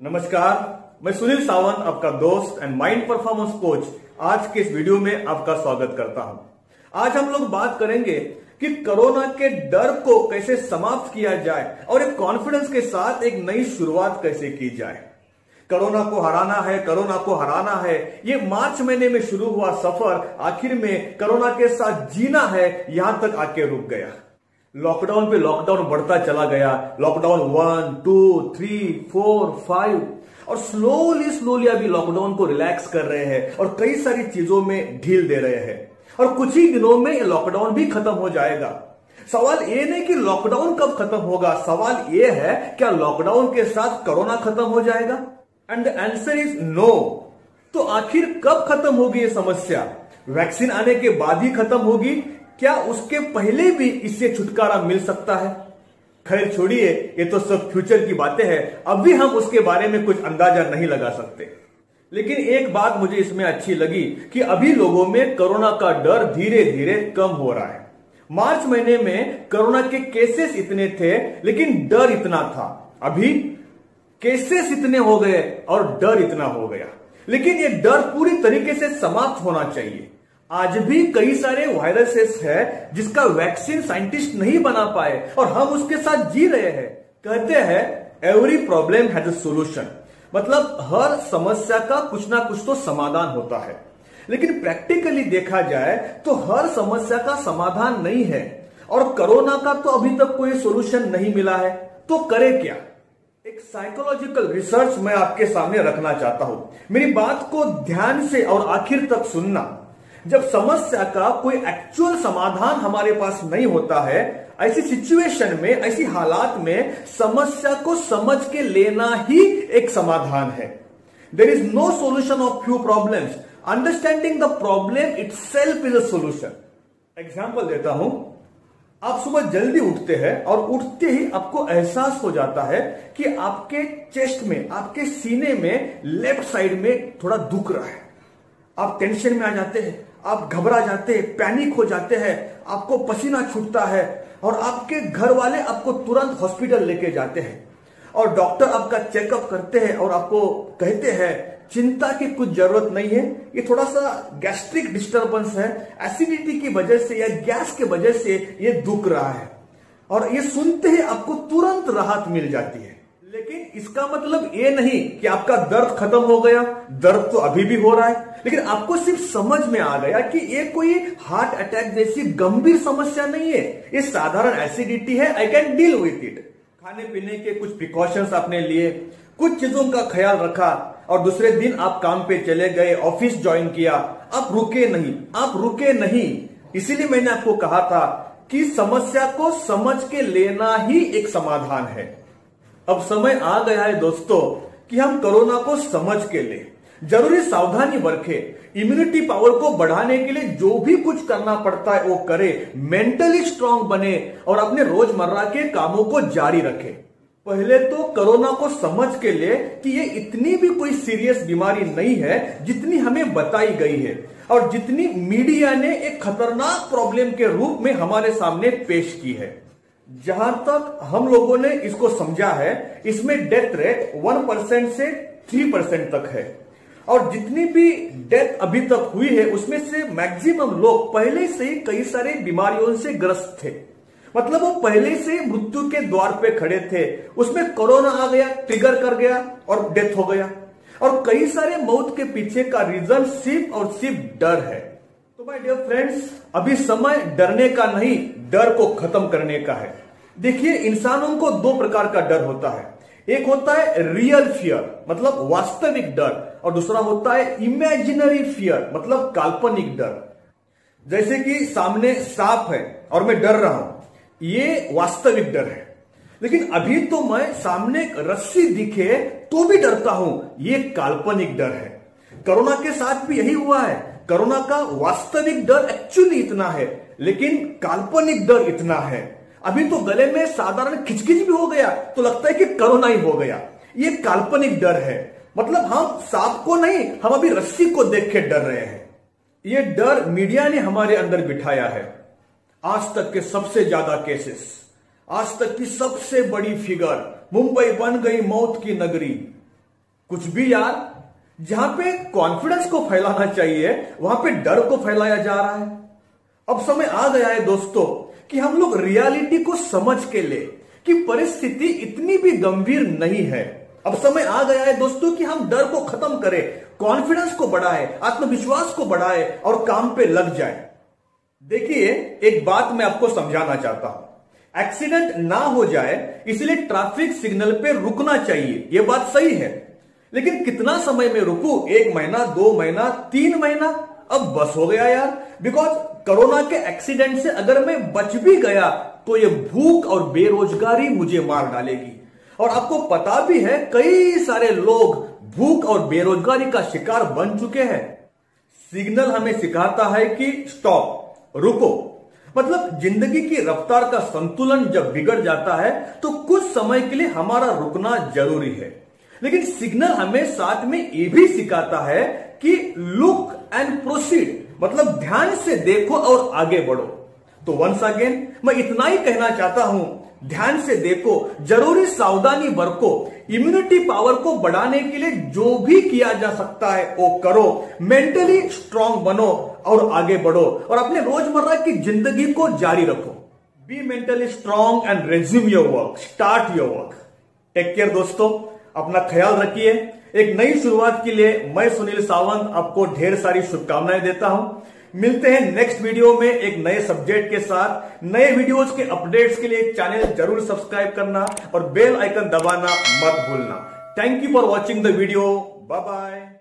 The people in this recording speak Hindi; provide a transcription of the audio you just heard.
नमस्कार, मैं सुनील सावंत, आपका दोस्त एंड माइंड परफॉर्मेंस कोच। आज के इस वीडियो में आपका स्वागत करता हूं। आज हम लोग बात करेंगे कि कोरोना के डर को कैसे समाप्त किया जाए और एक कॉन्फिडेंस के साथ एक नई शुरुआत कैसे की जाए। कोरोना को हराना है, कोरोना को हराना है, ये मार्च महीने में शुरू हुआ सफर आखिर में कोरोना के साथ जीना है, यहां तक आके रुक गया। लॉकडाउन पे लॉकडाउन बढ़ता चला गया। लॉकडाउन 1, 2, 3, 4, 5 और स्लोली अभी लॉकडाउन को रिलैक्स कर रहे हैं और कई सारी चीजों में ढील दे रहे हैं और कुछ ही दिनों में लॉकडाउन भी खत्म हो जाएगा। सवाल ये नहीं कि लॉकडाउन कब खत्म होगा, सवाल ये है क्या लॉकडाउन के साथ कोरोना खत्म हो जाएगा? And the answer is no. तो आखिर कब खत्म होगी ये समस्या? वैक्सीन आने के बाद ही खत्म होगी? क्या उसके पहले भी इससे छुटकारा मिल सकता है? खैर छोड़िए, ये तो सब फ्यूचर की बातें हैं, अभी हम उसके बारे में कुछ अंदाजा नहीं लगा सकते। लेकिन एक बात मुझे इसमें अच्छी लगी कि अभी लोगों में कोरोना का डर धीरे धीरे कम हो रहा है। मार्च महीने में कोरोना के केसेस इतने थे लेकिन डर इतना था। अभी केसेस इतने हो गए और डर इतना हो गया। लेकिन ये डर पूरी तरीके से समाप्त होना चाहिए। आज भी कई सारे वायरसेस है जिसका वैक्सीन साइंटिस्ट नहीं बना पाए और हम उसके साथ जी रहे हैं। कहते हैं every problem has a solution, मतलब हर समस्या का कुछ ना कुछ तो समाधान होता है। लेकिन प्रैक्टिकली देखा जाए तो हर समस्या का समाधान नहीं है और कोरोना का तो अभी तक कोई सॉल्यूशन नहीं मिला है। तो करे क्या? एक साइकोलॉजिकल रिसर्च मैं आपके सामने रखना चाहता हूं। मेरी बात को ध्यान से और आखिर तक सुनना। जब समस्या का कोई एक्चुअल समाधान हमारे पास नहीं होता है, ऐसी सिचुएशन में, ऐसी हालात में समस्या को समझ के लेना ही एक समाधान है। There is no solution of few problems, understanding the problem itself is a solution. Example देता हूं। आप सुबह जल्दी उठते हैं और उठते ही आपको एहसास हो जाता है कि आपके चेस्ट में, आपके सीने में, लेफ्ट साइड में थोड़ा दुख रहा है। आप टेंशन में आ जाते हैं, आप घबरा जाते हैं, पैनिक हो जाते हैं, आपको पसीना छूटता है और आपके घर वाले आपको तुरंत हॉस्पिटल लेके जाते हैं और डॉक्टर आपका चेकअप करते हैं और आपको कहते हैं चिंता की कुछ जरूरत नहीं है, ये थोड़ा सा गैस्ट्रिक डिस्टर्बेंस है, एसिडिटी की वजह से या गैस की वजह से ये दुख रहा है। और ये सुनते ही आपको तुरंत राहत मिल जाती है। लेकिन इसका मतलब ये नहीं कि आपका दर्द खत्म हो गया। दर्द तो अभी भी हो रहा है, लेकिन आपको सिर्फ समझ में आ गया कि ये कोई हार्ट अटैक जैसी गंभीर समस्या नहीं है, ये साधारण एसिडिटी है, I can deal with it. खाने पीने के कुछ प्रिकॉशंस आपने लिए, कुछ चीजों का ख्याल रखा और दूसरे दिन आप काम पे चले गए, ऑफिस ज्वाइन किया। आप रुके नहीं। इसीलिए मैंने आपको कहा था कि समस्या को समझ के लेना ही एक समाधान है। अब समय आ गया है दोस्तों कि हम कोरोना को समझ के ले, जरूरी सावधानी बरतें, इम्यूनिटी पावर को बढ़ाने के लिए जो भी कुछ करना पड़ता है वो करे, मेंटली स्ट्रांग बने और अपने रोजमर्रा के कामों को जारी रखे। पहले तो कोरोना को समझ के ले कि ये इतनी भी कोई सीरियस बीमारी नहीं है जितनी हमें बताई गई है और जितनी मीडिया ने एक खतरनाक प्रॉब्लम के रूप में हमारे सामने पेश की है। जहां तक हम लोगों ने इसको समझा है, इसमें डेथ रेट 1% से 3% तक है और जितनी भी डेथ अभी तक हुई है उसमें से मैक्सिमम लोग पहले से ही कई सारे बीमारियों से ग्रस्त थे, मतलब वो पहले से मृत्यु के द्वार पे खड़े थे। उसमें कोरोना आ गया, ट्रिगर कर गया और डेथ हो गया। और कई सारे मौत के पीछे का रीजन सिर्फ और सिर्फ डर है। तो माय डियर फ्रेंड्स, अभी समय डरने का नहीं, डर को खत्म करने का है। देखिए, इंसानों को दो प्रकार का डर होता है। एक होता है रियल फियर, मतलब वास्तविक डर, और दूसरा होता है इमेजिनरी फियर, मतलब काल्पनिक डर। जैसे कि सामने सांप है और मैं डर रहा हूं, ये वास्तविक डर है। लेकिन अभी तो मैं सामने एक रस्सी दिखे तो भी डरता हूं, ये काल्पनिक डर है। कोरोना के साथ भी यही हुआ है। कोरोना का वास्तविक डर एक्चुअली इतना है, लेकिन काल्पनिक डर इतना है। अभी तो गले में साधारण खिचखिच भी हो गया तो लगता है कि कोरोना ही हो गया, ये काल्पनिक डर है। मतलब हम सांप को नहीं, हम अभी रस्सी को देख के डर रहे हैं। ये डर मीडिया ने हमारे अंदर बिठाया है। आज तक के सबसे ज्यादा केसेस, आज तक की सबसे बड़ी फिगर, मुंबई बन गई मौत की नगरी, कुछ भी यार, जहां पे कॉन्फिडेंस को फैलाना चाहिए वहां पे डर को फैलाया जा रहा है। अब समय आ गया है दोस्तों कि हम लोग रियलिटी को समझ के ले कि परिस्थिति इतनी भी गंभीर नहीं है। अब समय आ गया है दोस्तों कि हम डर को खत्म करें, कॉन्फिडेंस को बढ़ाएं, आत्मविश्वास को बढ़ाएं और काम पे लग जाएं। देखिए, एक बात मैं आपको समझाना चाहता हूं। एक्सीडेंट ना हो जाए इसलिए ट्रैफिक सिग्नल पे रुकना चाहिए, यह बात सही है, लेकिन कितना समय में रुकूं? 1 महीना, 2 महीना, 3 महीना? अब बस हो गया यार। बिकॉज कोरोना के एक्सीडेंट से अगर मैं बच भी गया तो ये भूख और बेरोजगारी मुझे मार डालेगी। और आपको पता भी है कई सारे लोग भूख और बेरोजगारी का शिकार बन चुके हैं। सिग्नल हमें सिखाता है कि स्टॉप, रुको। मतलब जिंदगी की रफ्तार का संतुलन जब बिगड़ जाता है तो कुछ समय के लिए हमारा रुकना जरूरी है। लेकिन सिग्नल हमें साथ में यह भी सिखाता है कि लुक एंड प्रोसीड, मतलब ध्यान से देखो और आगे बढ़ो। तो वंस अगेन मैं इतना ही कहना चाहता हूं, ध्यान से देखो, जरूरी सावधानी बरतो, इम्यूनिटी पावर को बढ़ाने के लिए जो भी किया जा सकता है वो करो, मेंटली स्ट्रांग बनो और आगे बढ़ो और अपने रोजमर्रा की जिंदगी को जारी रखो। Be mentally strong and resume your work, start your work. Take care दोस्तों, अपना ख्याल रखिए। एक नई शुरुआत के लिए मैं सुनील सावंत आपको ढेर सारी शुभकामनाएं देता हूं। मिलते हैं नेक्स्ट वीडियो में एक नए सब्जेक्ट के साथ। नए वीडियोस के अपडेट्स के लिए चैनल जरूर सब्सक्राइब करना और बेल आइकन दबाना मत भूलना। Thank you for watching the video. Bye bye.